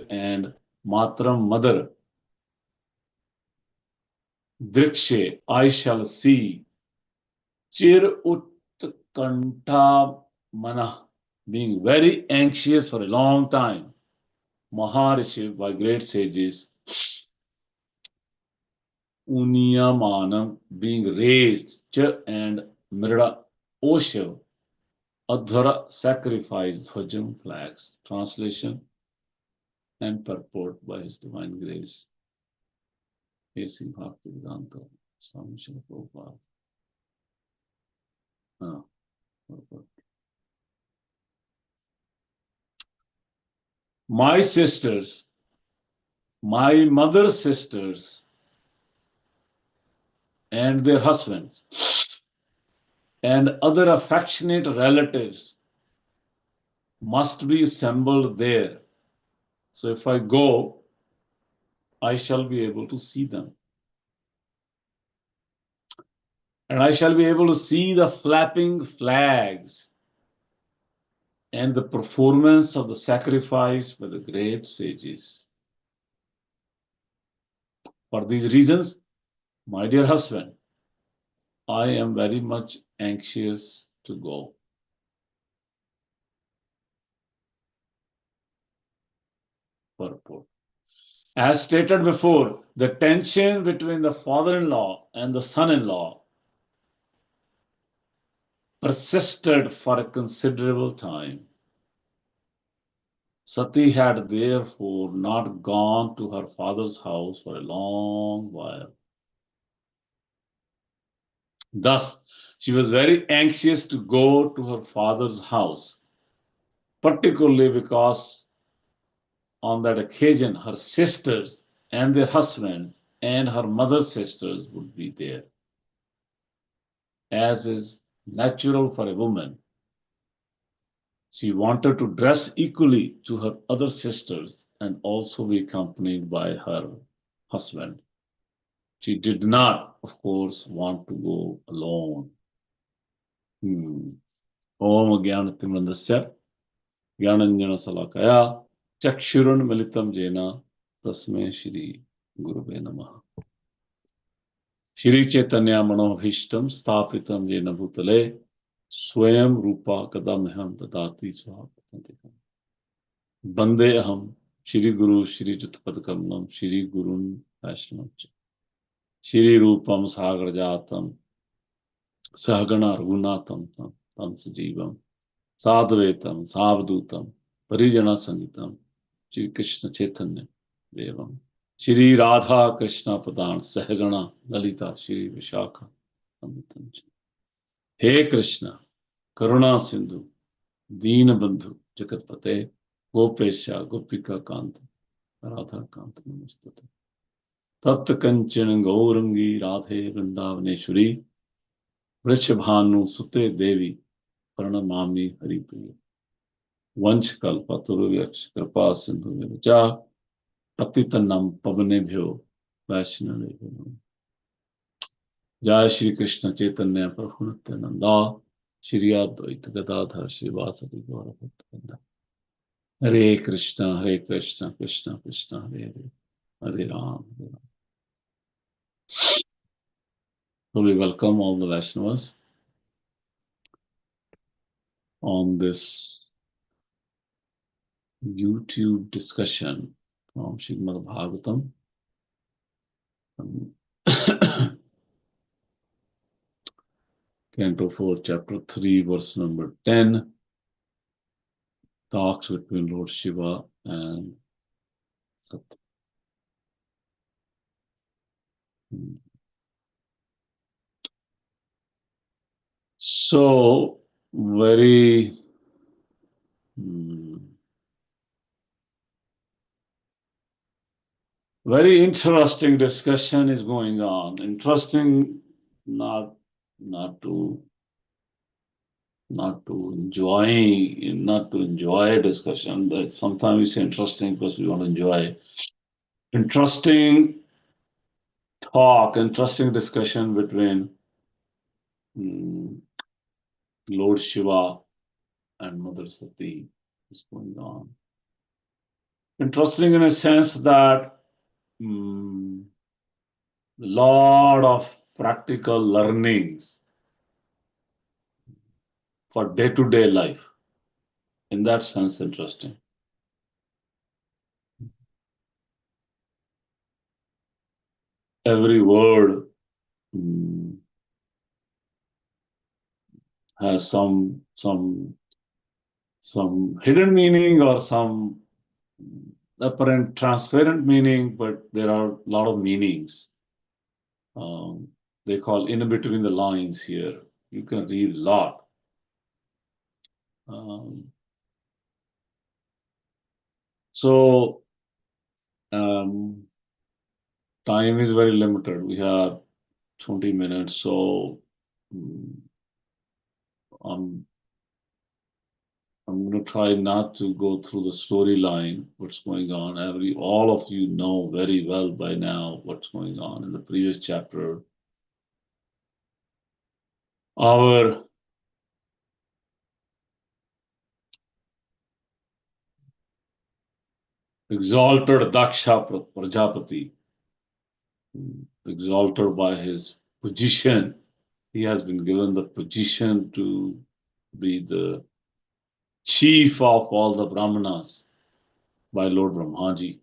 and Matram mother. Drikshe, I shall see. Chir Utkanta Mana, being very anxious for a long time. Maharishi, by great sages. Uniyamanam, being raised. Ch and Mrida, Oshav. Adhara, sacrifice. Dhwajam, flags. Translation and purport by His Divine Grace. A.C. Bhaktivedanta, Swami Srila Prabhupada. My sisters, my mother's sisters, and their husbands, and other affectionate relatives must be assembled there. So if I go, I shall be able to see them. And I shall be able to see the flapping flags and the performance of the sacrifice by the great sages. For these reasons, my dear husband, I am very much anxious to go. Purport. As stated before, the tension between the father-in-law and the son-in-law persisted for a considerable time. Sati had therefore not gone to her father's house for a long while. Thus, she was very anxious to go to her father's house, particularly because on that occasion her sisters and their husbands and her mother's sisters would be there. As is natural for a woman, she wanted to dress equally to her other sisters and also be accompanied by her husband. She did not, of course, want to go alone. Om Jnanatimirandasya Jnananjana Salakaya Chakshurun Militam Jena Tasme Shri Gurave Namaha. Shri Chaitanya Manohishtam Sthapitam Jena Bhutale Swayam Rupa Kadamham Dadati Swapatantikam. Bande Aham Shri Guru Shri Jatpadkamlam Shri Gurun Vaishnavamcha Shri Rupam Sagarjatam Sahagana Raghunatam Tam Sajivam Sadhvetam Savdutam Parijana Sangitam Shri Krishna Chaitanya Devam Shri Radha Krishna Padan Sahagana Lalita Shri Vishakha Amitancha. He Krishna Karuna Sindhu Deen Bandhu Jagatpate Gopesha Gopika Kanta Radha Kanta Namastate Tat Kanchan Gaurangi Radhe Vrindavaneshwari Vrishabhanu Sute Devi Pranamami Haripriya Vanchkal Paturuvyaksha Kripa Sindhu Vivacha Patitanam Pavanebhyo Vaishnavebhyo. Jai Shri Krishna Chaitanya Prabhu Nityananda Shri Advaita Gadadhar Srivasadi Gaura Bhaktavrinda. Hare Krishna Krishna Krishna Hare Hare Hare Ram. So we welcome all the Vaishnavas on this YouTube discussion from Srimad Bhagavatam. Canto 4, Chapter 3, verse number 10, talks between Lord Shiva and Sati. So, very interesting discussion is going on. Interesting, not to enjoy discussion, but sometimes it's interesting because we want to enjoy. Interesting talk, interesting discussion between Lord Shiva and Mother Sati is going on. Interesting in a sense that a lot of practical learnings for day-to-day life. In that sense, interesting. Every word has some hidden meaning or some apparent transparent meaning, but there are a lot of meanings. They call in between the lines here. You can read a lot. So time is very limited. We have 20 minutes, so I'm going to try not to go through the storyline, what's going on. All of you know very well by now what's going on in the previous chapter. Our exalted Daksha Prajapati, exalted by his position, he has been given the position to be the chief of all the Brahmanas by Lord Brahmaji.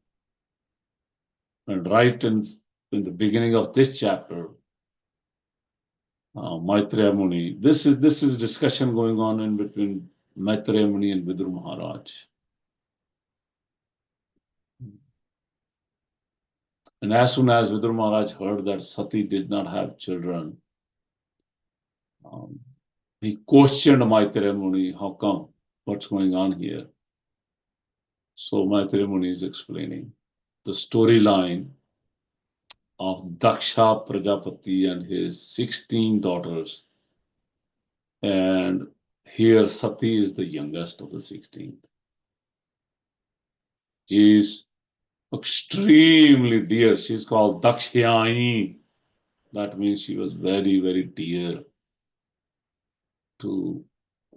And right in the beginning of this chapter, Maitreya Muni, this is discussion going on in between Maitreya Muni and Vidur Maharaj. And as soon as Vidur Maharaj heard that Sati did not have children, he questioned Maitreya Muni, how come? What's going on here? So Maitreya Muni is explaining the storyline of Daksha Prajapati and his 16 daughters. And here Sati is the youngest of the 16th. She is extremely dear. She's called Dakshyani. That means she was very, very dear to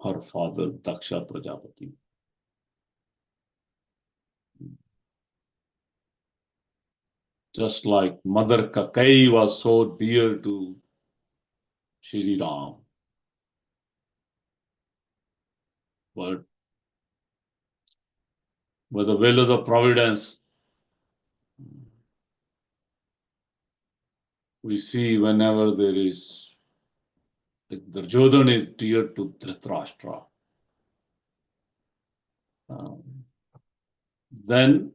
her father, Daksha Prajapati. Just like Mother Kakai was so dear to Shri Ram. But with the will of the providence, we see whenever there is, Duryodhana is dear to Dhritarashtra. Then,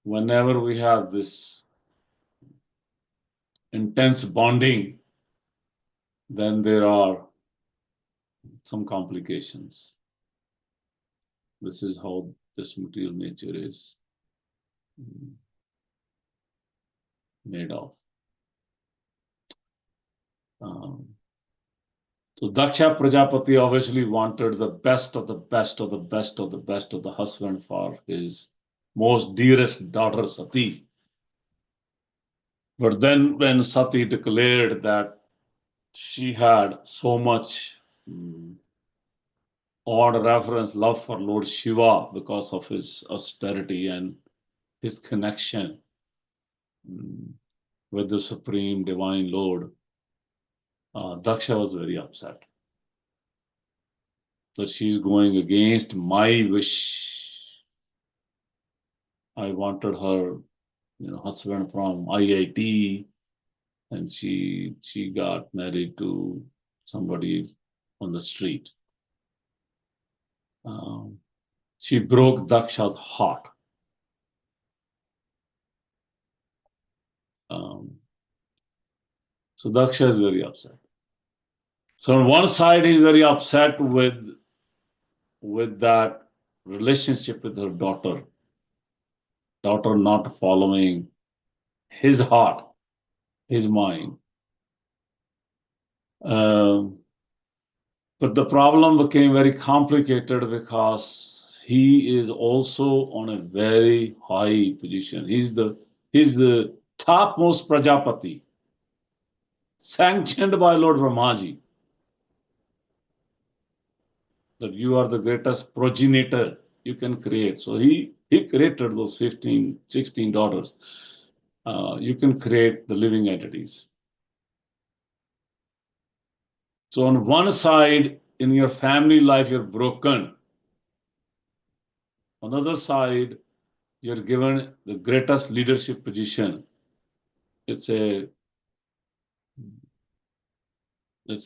whenever we have this intense bonding, then there are some complications. This is how this material nature is made of. So Daksha Prajapati obviously wanted the best of the best of the best of the best of the husband for his most dearest daughter Sati. But then when Sati declared that she had so much odd reverence, love for Lord Shiva because of his austerity and his connection with the Supreme Divine Lord, Daksha was very upset that she's going against my wish. I wanted her, husband from IIT, and she got married to somebody on the street. She broke Daksha's heart. So Daksha is very upset. So on one side, he's very upset with that relationship with her daughter not following his heart, his mind. But the problem became very complicated because he is also on a very high position. He's the topmost Prajapati, sanctioned by Lord Brahmaji, that you are the greatest progenitor you can create. So he He created those 15, 16 daughters. You can create the living entities. So on one side, in your family life, you're broken. On the other side, you're given the greatest leadership position. It's a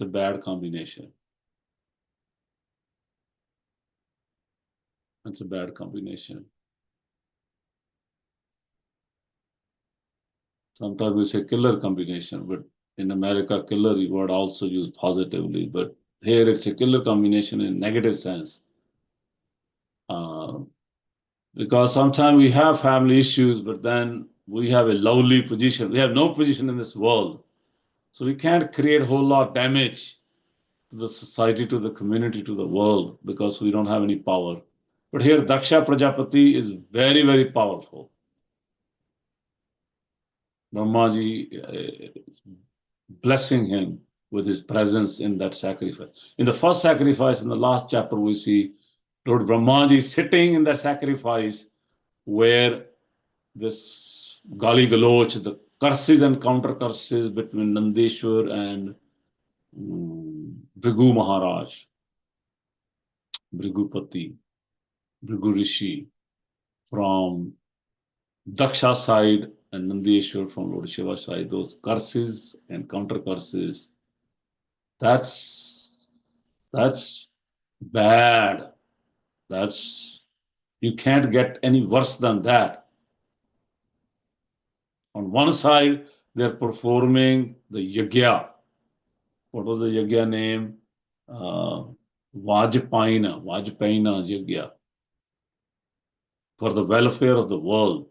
bad combination. It's a bad combination. Sometimes we say killer combination, but in America, killer word also used positively, but here it's a killer combination in negative sense. Because sometimes we have family issues, but then we have a lowly position. We have no position in this world. So we can't create a whole lot of damage to the society, to the community, to the world, because we don't have any power. But here, Daksha Prajapati is very, very powerful. Brahmaji blessing him with his presence in that sacrifice. In the first sacrifice, in the last chapter, we see Lord Brahmaji sitting in that sacrifice where this Gali Galoch, the curses and counter curses between Nandeshwar and Bhrigu Maharaj, Bhrigupati, Bhrigu Rishi from Daksha side and Nandeshwar from Lord Shiva side, those curses and counter curses, that's bad. You can't get any worse than that. On one side, they're performing the yagya. What was the yagya name? Vajpayana yagya for the welfare of the world.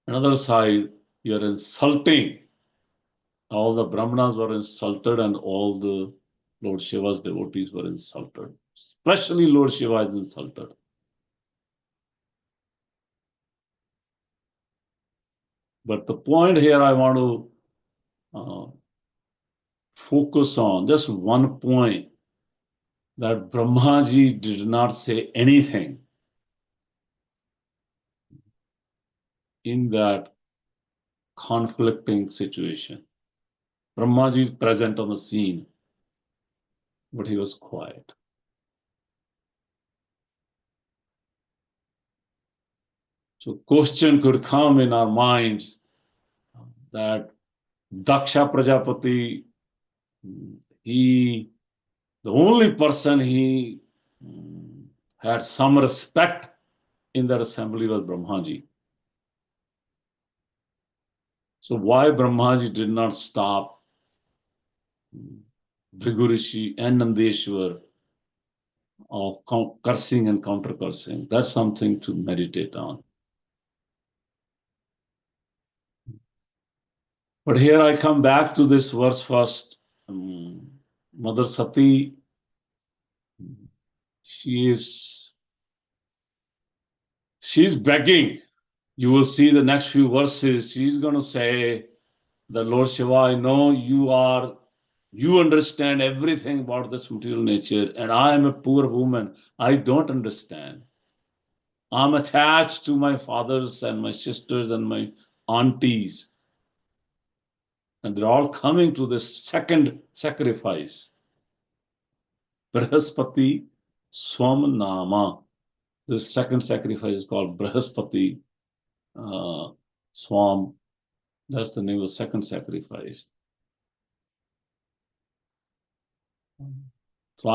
Another side, you're insulting. All the Brahmanas were insulted and all the Lord Shiva's devotees were insulted. Especially Lord Shiva is insulted. But the point here I want to focus on, just one point, that Brahmaji did not say anything in that conflicting situation. Brahmaji is present on the scene, but he was quiet. So question could come in our minds that Daksha Prajapati, the only person he had some respect in that assembly was Brahmaji. So why Brahmaji did not stop Bhrigu Rishi and Nandeshwar of cursing and counter cursing? That's something to meditate on. But here I come back to this verse first. Mother Sati, she's begging. You will see the next few verses. She's going to say that Lord Shiva, I know you understand everything about this material nature, and I am a poor woman. I don't understand. I'm attached to my fathers and my sisters and my aunties. And they're all coming to this second sacrifice. Brahaspati Swam Nama. This second sacrifice is called Brahaspati Swam. That's the name of the second sacrifice. So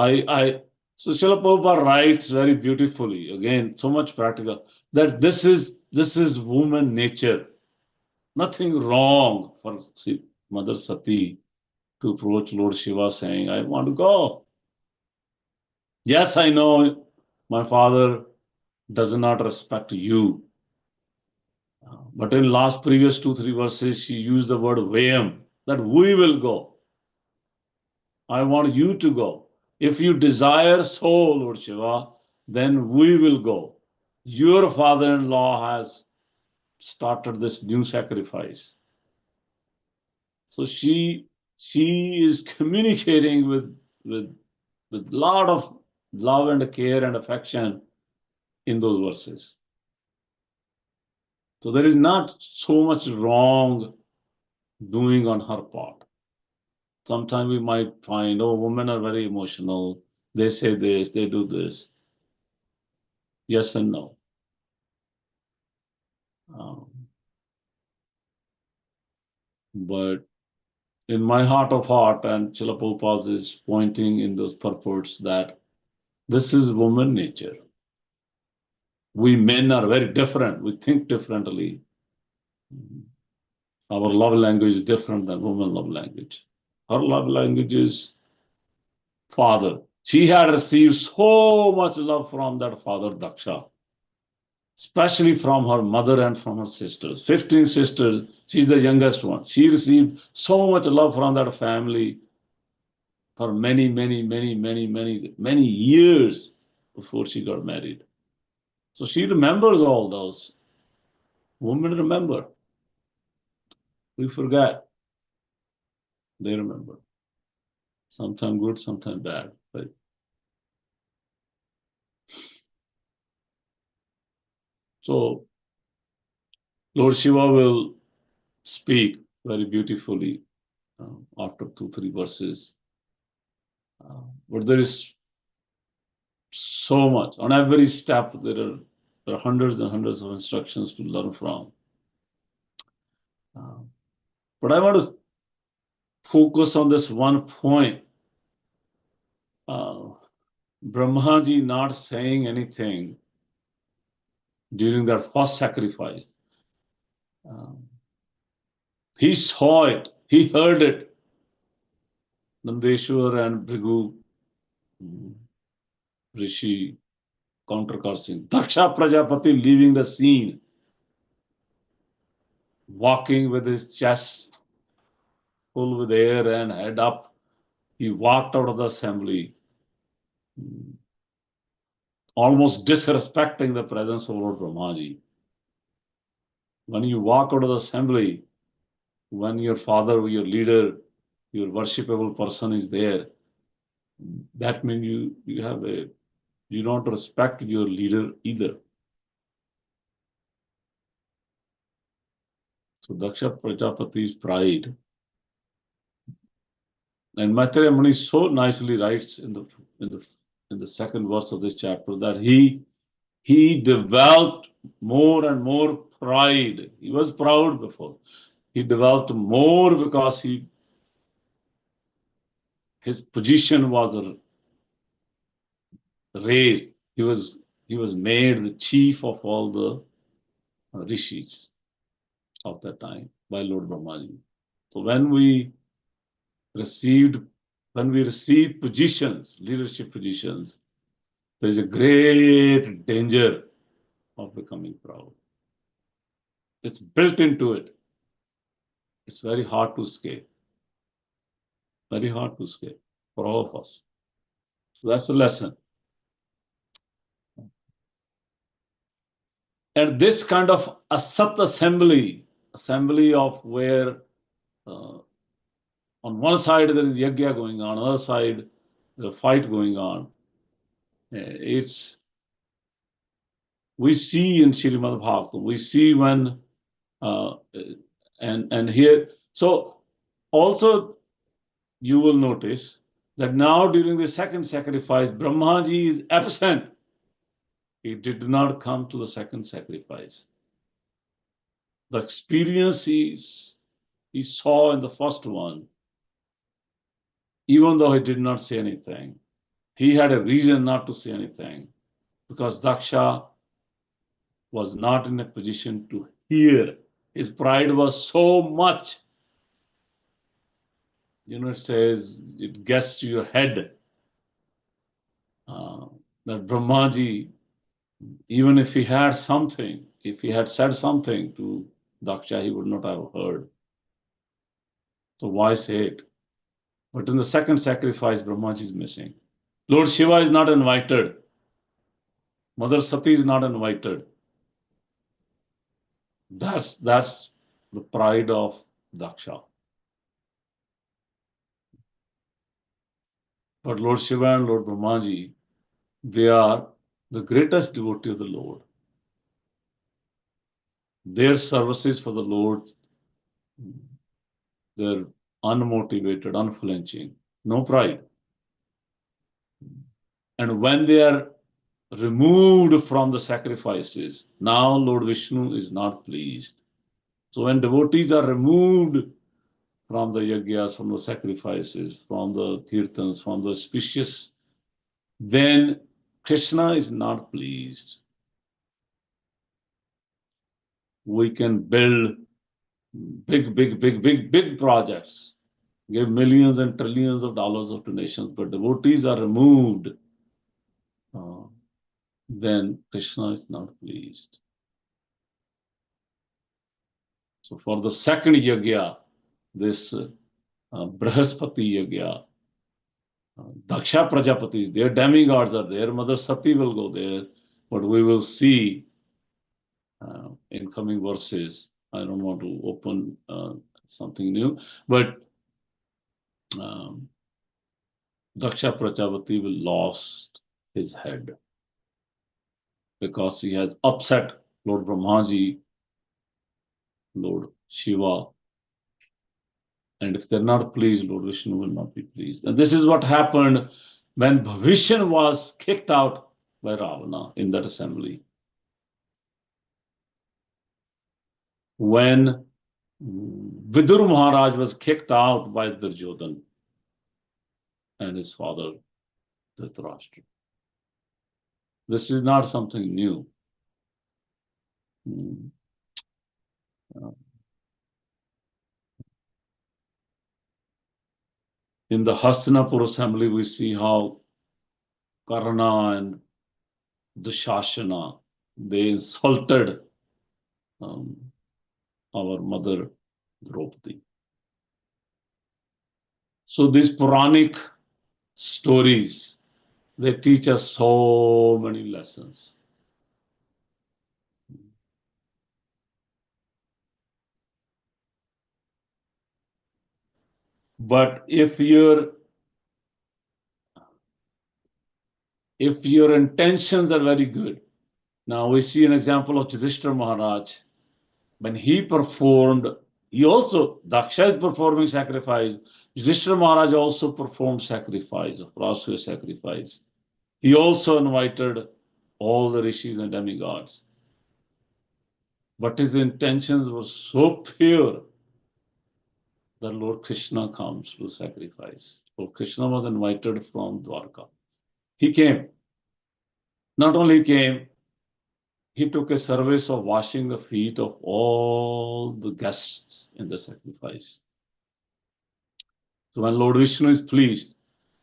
so Srila Prabhupada writes very beautifully, again, so much practical, that this is woman nature. Nothing wrong for Mother Sati to approach Lord Shiva saying, I want to go. Yes, I know my father does not respect you. But in last previous 2-3 verses, she used the word Vayam, that we will go. I want you to go. If you desire so, Lord Shiva, then we will go. Your father-in-law has started this new sacrifice. So she is communicating with lot of love and care and affection in those verses. So there is not so much wrong doing on her part. Sometimes we might find, oh, women are very emotional. They say this, they do this. Yes and no. Um, but in my heart of heart, and Chila Prabhupada is pointing in those purports that this is woman nature. We men are very different. We think differently. Our love language is different than woman love language. Her love language is father. She had received so much love from that father, Daksha, especially from her mother and from her sisters. 15 sisters, she's the youngest one. She received so much love from that family for many years before she got married. So she remembers all those. Women remember. We forget. They remember. Sometimes good, sometimes bad. But so Lord Shiva will speak very beautifully after 2, 3 verses. But there is so much. On every step, there are hundreds and hundreds of instructions to learn from. But I want to focus on this one point. Brahmaji not saying anything during that first sacrifice. He saw it. He heard it. Nandeshwar and Bhrigu Rishi countercursing. Daksha Prajapati leaving the scene, walking with his chest full with air and head up. He walked out of the assembly, almost disrespecting the presence of Lord Brahmaji. When you walk out of the assembly, when your father, your leader, your worshipable person is there, that means you don't respect your leader either. So Daksha Prajapati's pride. And Maitreya Muni so nicely writes in the second verse of this chapter that he developed more and more pride. He was proud before. He developed more because his position was raised. He was made the chief of all the rishis of that time by Lord Brahmaji. So received when we receive positions, leadership positions, there is a great danger of becoming proud. It's built into it. It's very hard to escape. Very hard to escape for all of us. So that's the lesson. And this kind of asat assembly of where on one side there is yajna going on other side the fight going on. It's we see in Srimad Bhagavatam, we see when and here. So also you will notice that now during the second sacrifice, Brahmaji is absent. He did not come to the second sacrifice. The experience he saw in the first one, even though he did not say anything, he had a reason not to say anything because Daksha was not in a position to hear. His pride was so much. It says, it gets to your head that Brahmaji, even if he had something, if he had said something to Daksha, he would not have heard. So why say it? But in the second sacrifice, Brahmaji is missing. Lord Shiva is not invited. Mother Sati is not invited. That's the pride of Daksha. But Lord Shiva and Lord Brahmaji, they are the greatest devotee of the Lord. Their services for the Lord, they're unmotivated, unflinching, no pride. And when they are removed from the sacrifices, now Lord Vishnu is not pleased. So when devotees are removed from the yagyas, from the sacrifices, from the kirtans, from the auspicious, then Krishna is not pleased. We can build big projects, give millions and trillions of dollars of donations, but devotees are removed, then Krishna is not pleased. So for the second yagya, this Brahaspati yagya, Daksha Prajapatis, their demigods are there, Mother Sati will go there, but we will see in coming verses. I don't want to open something new, but Daksha Prajapati will lost his head because he has upset Lord Brahmaji, Lord Shiva, and if they're not pleased, Lord Vishnu will not be pleased. And this is what happened when Bhavishan was kicked out by Ravana in that assembly. When Vidur Maharaj was kicked out by Duryodhan and his father Dhritarashtra. This is not something new. In the Hastinapur assembly, we see how Karna and Dushashana, they insulted our mother Draupadi. So these Puranic stories, they teach us so many lessons. But if your intentions are very good, now we see an example of Yudhishthira Maharaj. When he performed, Daksha is performing sacrifice. Yudhishthira Maharaj also performed sacrifice, of Rasuya sacrifice. He also invited all the rishis and demigods. But his intentions were so pure that Lord Krishna comes to sacrifice. Lord Krishna was invited from Dwarka. He came. Not only came, he took a service of washing the feet of all the guests in the sacrifice. So when Lord Vishnu is pleased,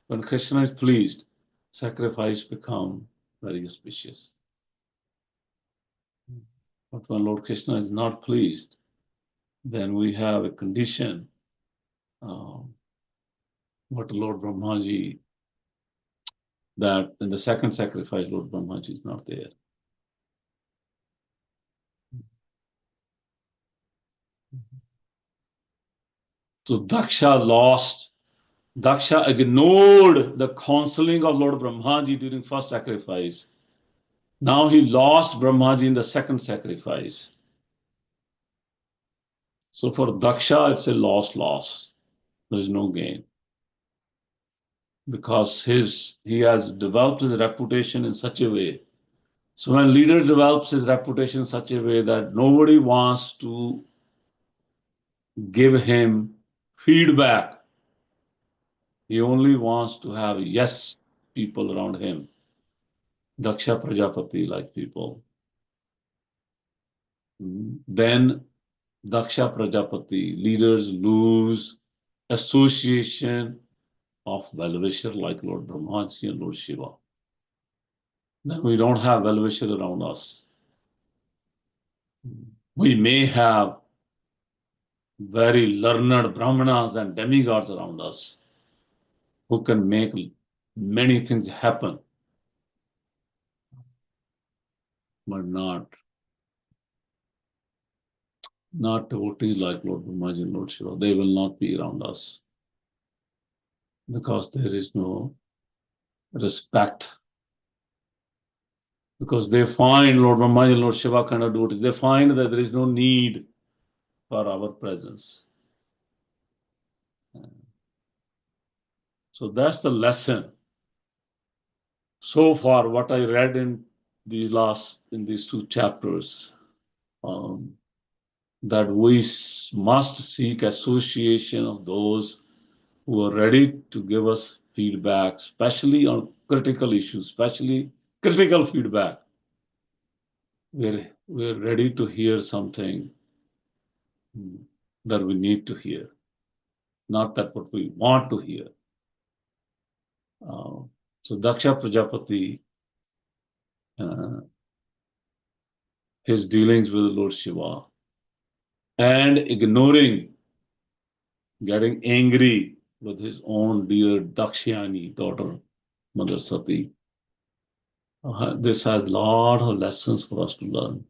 when Krishna is pleased, sacrifice become very auspicious. But when Lord Krishna is not pleased, then we have a condition. But Lord Brahmaji, that in the second sacrifice, Lord Brahmaji is not there. So Daksha ignored the counseling of Lord Brahmaji during first sacrifice. Now he lost Brahmaji in the second sacrifice. So for Daksha, it's a loss. There is no gain. Because he has developed his reputation in such a way. So when leader develops his reputation in such a way that nobody wants to give him feedback, he only wants to have yes people around him. Daksha Prajapati like people. Then Daksha Prajapati, leaders lose association of well-wisher like Lord Brahmaji and Lord Shiva. Then we don't have well-wisher around us. We may have very learned brahmanas and demigods around us who can make many things happen, but not devotees like Lord Brahmaji and Lord Shiva. They will not be around us because there is no respect. Because they find Lord Brahmaji and Lord Shiva kind of devotees, they find that there is no need for our presence. So that's the lesson. So far, what I read in these two chapters, that we must seek association of those who are ready to give us feedback, especially on critical issues, especially critical feedback. We're ready to hear something that we need to hear, not that what we want to hear. So Daksha Prajapati, his dealings with Lord Shiva, and ignoring, getting angry with his own dear Dakshyani daughter, Mother Sati. This has a lot of lessons for us to learn.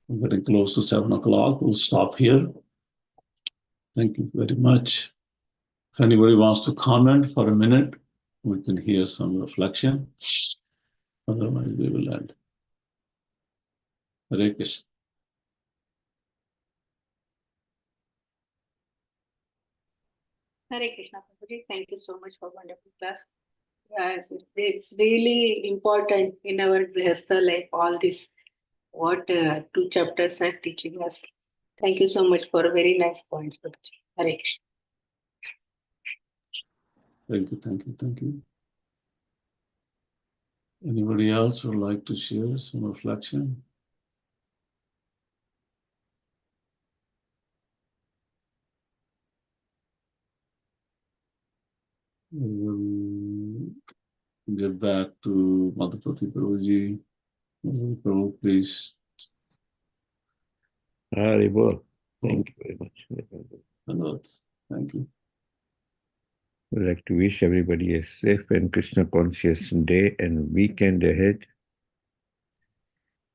We're getting close to 7 o'clock. We'll stop here. Thank you very much. If anybody wants to comment for a minute, we can hear some reflection. Otherwise, we will end. Hare Krishna. Hare Krishna, Prabhuji. Thank you so much for wonderful class. It's really important in our Grihastha life, all this, what two chapters are teaching us. Thank you so much for very nice points, Prabhuji. Hare Krishna. Thank you, thank you, thank you. Anybody else would like to share some reflection? We'll get back to Madhupati Prabhuji. Madhupati Prabhu, please. Haribol. Thank you very much. Thank you. I'd like to wish everybody a safe and Krishna conscious day and weekend ahead.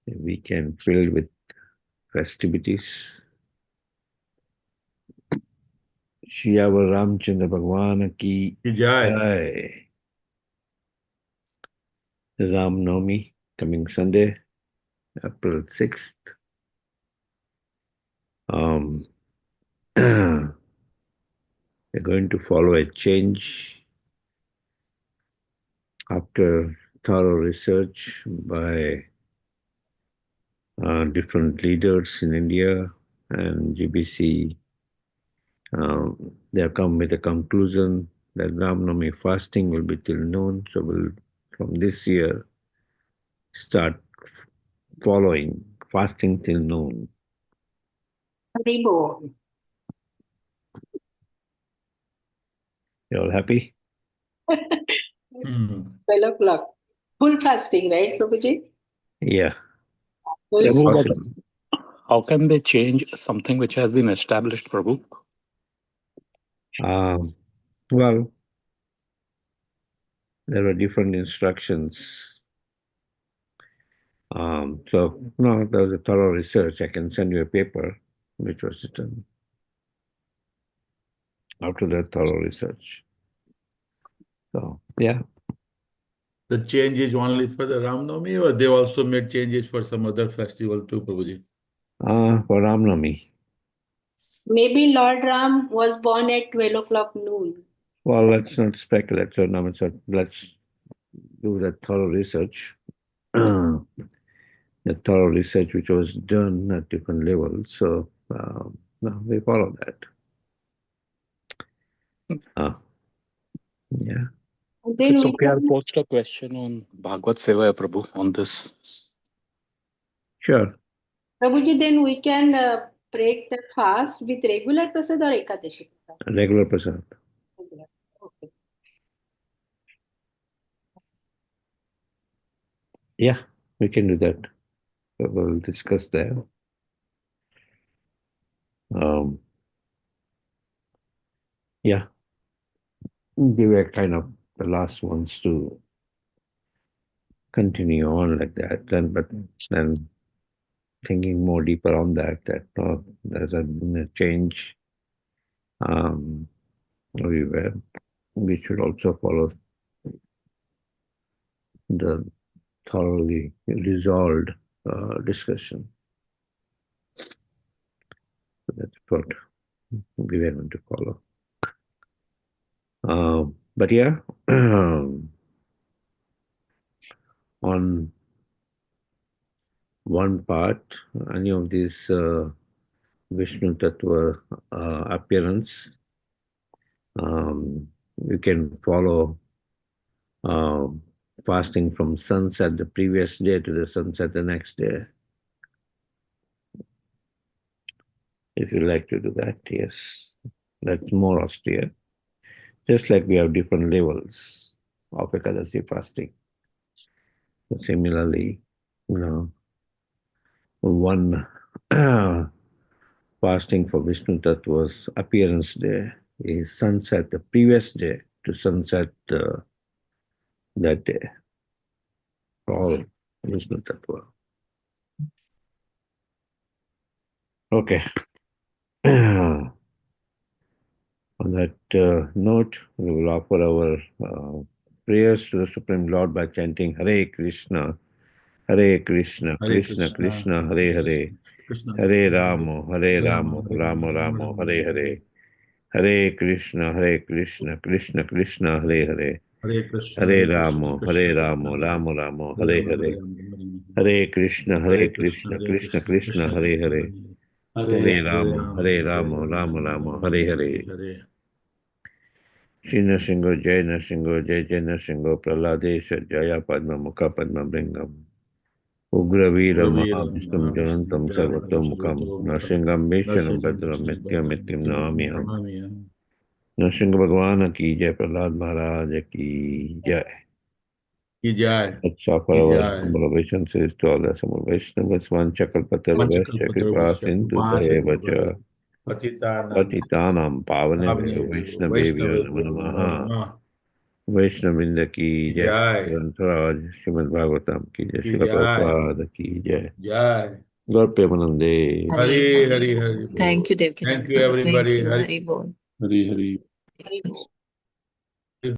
A weekend filled with festivities. Shiyavar Ramchandra Bhagwan ki jai. Ram Navami coming Sunday, April 6th. We're going to follow a change after thorough research by different leaders in India and GBC. They have come with a conclusion that Ram Navami fasting will be till noon. So we'll, from this year, start following fasting till noon. Haribol. You all happy? 12 o'clock. Full fasting, right, Prabhuji? Yeah. Full How can they change something which has been established, Prabhu? Well, there were different instructions. So, no, there was a thorough research. I can send you a paper which was written after that thorough research. So, yeah. The change is only for the Ram Navami, or they also made changes for some other festival too, Prabhuji? For Ram Navami. Maybe Lord Ram was born at 12 o'clock noon. Well, let's not speculate. So, no, let's do that thorough research. The thorough research which was done at different levels. So, no, we follow that. Yeah. Then So we I'll can, post a question on Bhagavad Sevaya, Prabhu, on this. Sure. Prabhuji, then we can break the fast with regular prasad or Ekadashi prasad? Regular prasad. Regular. Okay. Yeah, we can do that. We'll discuss that. Yeah. We were kind of the last ones to continue on like that. But then thinking more deeper on that there's been a change everywhere. We should also follow the thoroughly resolved discussion. So that's what we were going to follow. But yeah, on one part, any of these Vishnu Tattva appearance, you can follow fasting from sunset the previous day to the sunset the next day. If you like to do that, yes, that's more austere. Just like we have different levels of Ekadasi fasting. So similarly, one fasting for Vishnu Tattva's appearance day is sunset the previous day to sunset that day. All Vishnu Tattva. Okay. On that note, we will offer our prayers to the Supreme Lord by chanting Hare Krishna, Hare Krishna, Krishna Krishna, Hare Hare, Hare Ramo, Ramo Ramo, Hare Hare, Hare Krishna, Krishna Krishna, Hare Hare, Hare Ramo, Ramo Ramo, Hare Hare, Hare Krishna, Krishna Krishna, Hare Hare, Hare Ramo, Ramo Ramo, Hare Hare. Shri Nrsingo, Jai Nrsingo, Jai Jai Nrsingo, Praladesha, Jaya Padma Mukha Padma Bringam, Ugravira Mahavishtum Janantam Sarvatomukam, Nrsingam Veshanam Bhadram Mityam Mityam Namiham. Nrsinga Bhagwana ki Jai, Prahlad Maharaj ki Jai. Ki Jai. अच्छा फरवर संबलवेशन से stall है समवेशन बसवान चक्र पतर चक्र सिंधु भय बचा पतितानां पावने वैष्णवेभ्यो नमो नमः वैष्णववृंद की जय ग्रंथराज श्रीमद् भागवतम की जय श्रील प्रभुपाद की जय गौर प्रेमानंदे Hare Hare Hare. Thank you, Devkinandan. Thank you, everybody. Thank you. Hari Bol. Hari Hari. Very good.